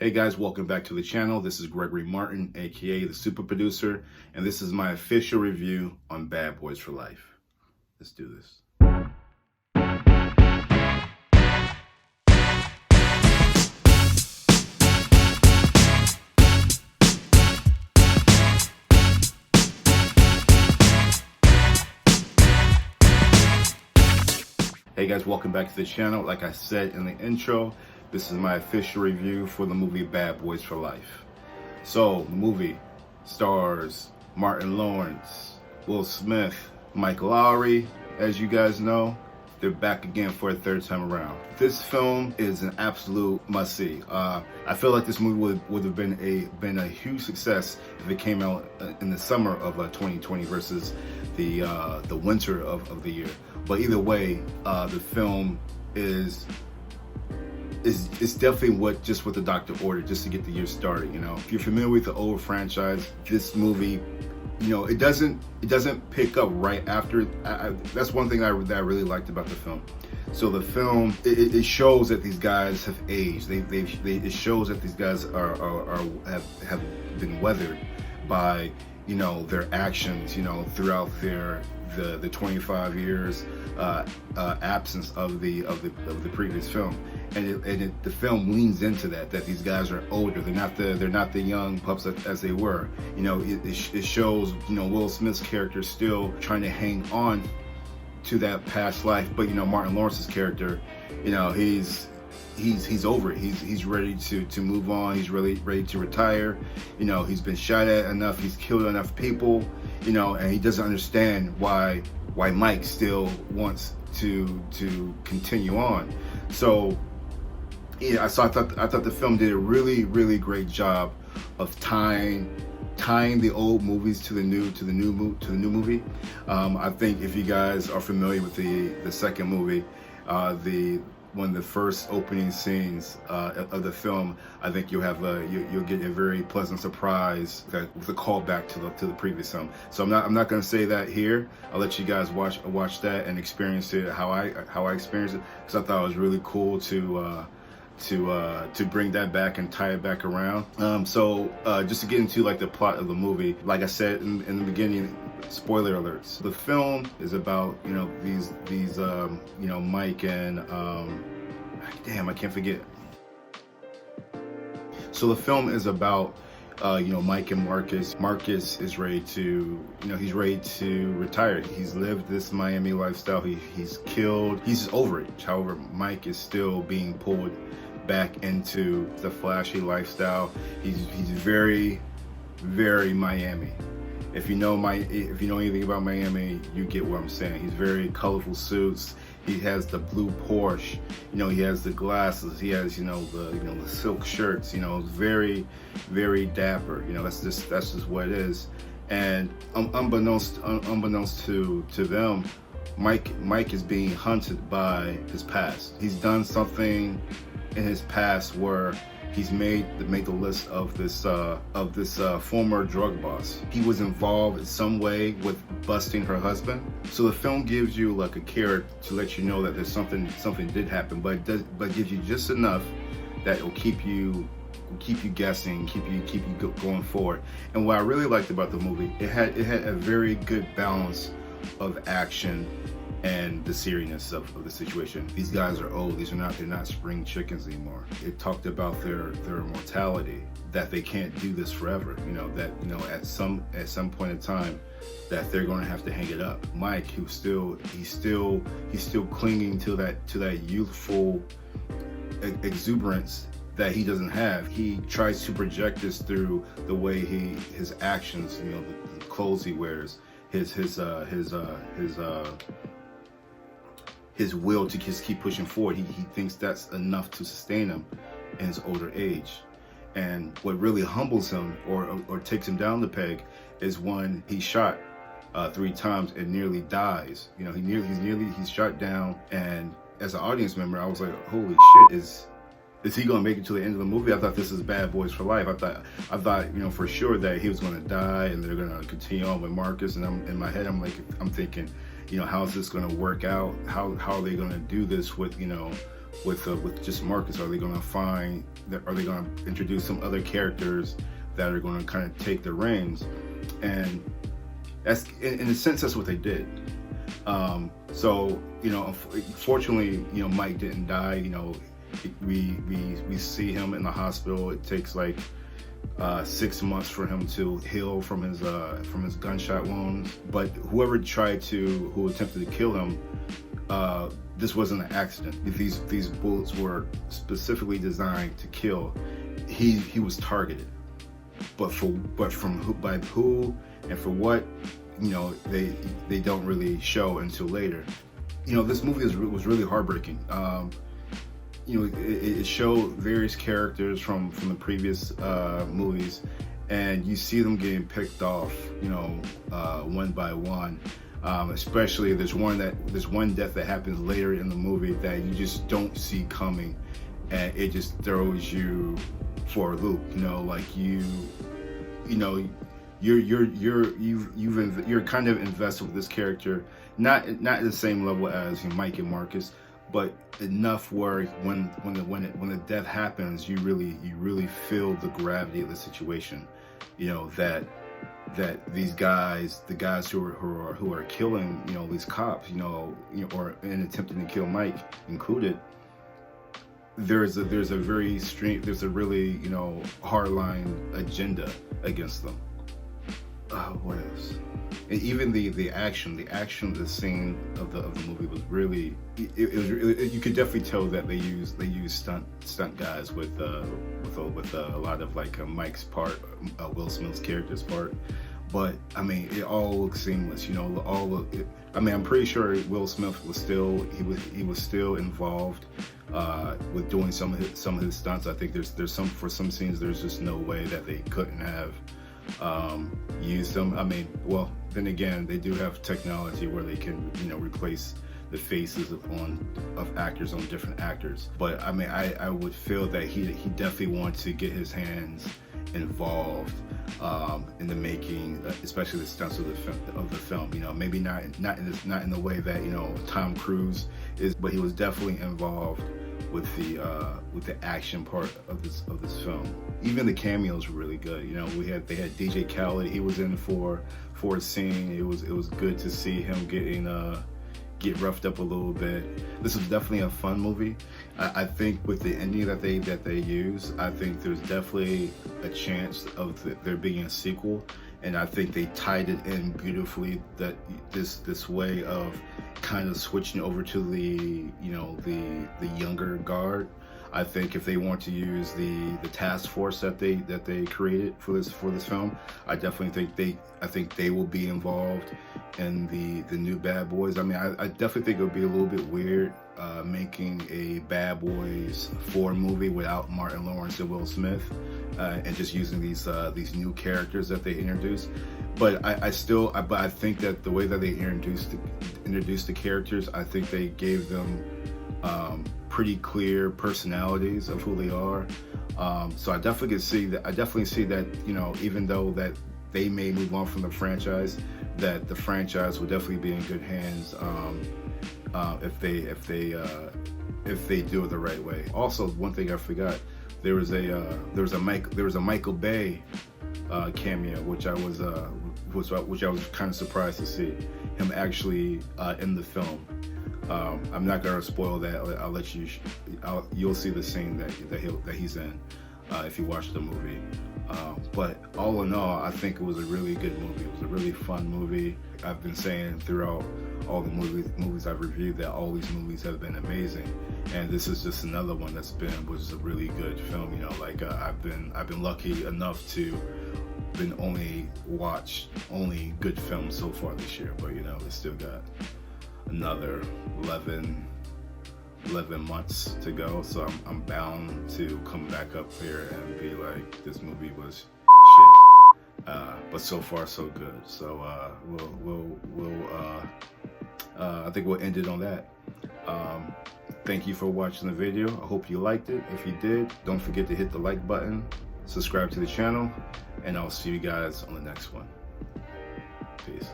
Hey guys, welcome back to the channel. This is Gregory Martin, aka the Super Producer, and this is my official review on Bad Boys for Life. Let's do this. Hey guys, welcome back to the channel. Like I said in the intro, this is my official review for the movie Bad Boys for Life. So, the movie stars Martin Lawrence, Will Smith, Mike Lowry. As you guys know, they're back again for a third time around. This film is an absolute must-see. I feel like this movie would have been a huge success if it came out in the summer of 2020 versus the winter of the year. But either way, the film is definitely what the doctor ordered just to get the year started. You know, if you're familiar with the old franchise, this movie, you know, it doesn't pick up right after. That's one thing that I really liked about the film. So the film, it shows that these guys have aged. It shows that these guys have been weathered by, you know, their actions, you know, throughout the 25 years absence of the previous film, and the film leans into that these guys are older. They're not the young pups as they were. You know, it shows, you know, Will Smith's character still trying to hang on to that past life, but you know, Martin Lawrence's character, you know, he's over it. He's ready to move on. He's really ready to retire. You know, he's been shot at enough. He's killed enough people. You know, and he doesn't understand why Mike still wants to continue on. So yeah, I thought the film did a really great job of tying the old movies to the new movie. I think if you guys are familiar with the second movie, one of the first opening scenes of the film, I think you'll get a very pleasant surprise with a callback to the previous film. So I'm not going to say that here. I'll let you guys watch that and experience it how I experienced it, because I thought it was really cool to bring that back and tie it back around. So just to get into like the plot of the movie, like I said in the beginning, spoiler alerts. The film is about, you know, these you know, Mike and damn, I can't forget. So the film is about you know, Mike and Marcus. Marcus is ready to, you know, he's ready to retire. He's lived this Miami lifestyle. He's killed. He's over it. However, Mike is still being pulled back into the flashy lifestyle. He's very Miami. If you know anything about Miami, you get what I'm saying. He's very colorful suits. He has the blue Porsche. You know, he has the glasses. He has, you know, the silk shirts. You know, very dapper. You know, that's just what it is. And unbeknownst to them, Mike is being hunted by his past. He's done something in his past where he's made the list of this former drug boss. He was involved in some way with busting her husband. So the film gives you like a carrot to let you know that there's something did happen, but gives you just enough that will keep you guessing, keep you going forward. And what I really liked about the movie, it had a very good balance of action and the seriousness of the situation. These guys are old. They're not spring chickens anymore. It talked about their mortality, that they can't do this forever. You know, that, you know, at some point in time that they're going to have to hang it up. Mike, he's still clinging to that youthful exuberance that he doesn't have. He tries to project this through the way his actions, you know, the clothes he wears, his will to just keep pushing forward. He thinks that's enough to sustain him in his older age. And what really humbles him or takes him down the peg is when he's shot 3 times and nearly dies. You know, he's shot down, and as an audience member, I was like, holy shit, is he gonna make it to the end of the movie? I thought this is Bad Boys for Life. I thought, you know, for sure that he was gonna die and they're gonna continue on with Marcus. And in my head, I'm thinking, you know, how's this going to work out? How are they going to do this with, you know, with just Marcus? Are they going to find are they going to introduce some other characters that are going to kind of take the reins? And that's, in a sense, that's what they did. So, you know, fortunately, you know, Mike didn't die. You know, we see him in the hospital. It takes like 6 months for him to heal from his gunshot wounds. But who attempted to kill him, this wasn't an accident. These bullets were specifically designed to kill. He was targeted, but by who and for what, you know, they don't really show until later. You know, this movie was really heartbreaking. You know, it showed various characters from the previous movies, and you see them getting picked off, you know, one by one. Especially there's one death that happens later in the movie that you just don't see coming, and it just throws you for a loop. You know, like you're kind of invested with this character, not at the same level as, you know, Mike and Marcus, but enough where when the death happens, you really feel the gravity of the situation. You know, that these guys, the guys who are killing, you know, these cops, you know, or in attempting to kill Mike included, there's a really, you know, hardline agenda against them. What else? And even the action of the scene of the movie was really, you could definitely tell that they used stunt guys with a lot of like Mike's part, Will Smith's character's part. But I mean, it all looked seamless. You know, I mean, I'm pretty sure Will Smith was still involved with doing some of his stunts. I think there's some scenes there's just no way that they couldn't have used them. I mean, well, then again, they do have technology where they can, you know, replace the faces of actors on different actors. But I mean, I would feel that he definitely wants to get his hands involved in the making, especially the stunts of the film. You know, maybe not in the way that, you know, Tom Cruise is, but he was definitely involved with the action part of this film. Even the cameos were really good. You know, they had DJ Khaled. He was in for a scene. It was good to see him get roughed up a little bit. This was definitely a fun movie. I think with the ending that they use, I think there's definitely a chance of there being a sequel. And I think they tied it in beautifully, that this way of kind of switching over to the, you know, the younger guard. I think if they want to use the task force that they created for this film, I definitely think they will be involved in the new Bad Boys. I mean, I definitely think it would be a little bit weird making a Bad Boys 4 movie without Martin Lawrence and Will Smith, and just using these new characters that they introduced. But I think that the way that they introduced the characters, I think they gave them pretty clear personalities of who they are. So I definitely see that, you know, even though that they may move on from the franchise, that the franchise will definitely be in good hands if they do it the right way. Also, one thing I forgot, there was a Michael Bay cameo, which I was kind of surprised to see him actually in the film. I'm not gonna spoil that. I'll let you. You'll see the scene that he's in if you watch the movie. But all in all, I think it was a really good movie. It was a really fun movie. I've been saying throughout all the movies I've reviewed that all these movies have been amazing, and this is just another one was a really good film. You know, like I've been lucky enough to watch only good films so far this year, but you know, it's still got another 11 months to go, so I'm bound to come back up here and be like, this movie was shit, but so far so good. So I think we'll end it on that. Thank you for watching the video. I hope you liked it. If you did, don't forget to hit the like button, subscribe to the channel, and I'll see you guys on the next one. Peace.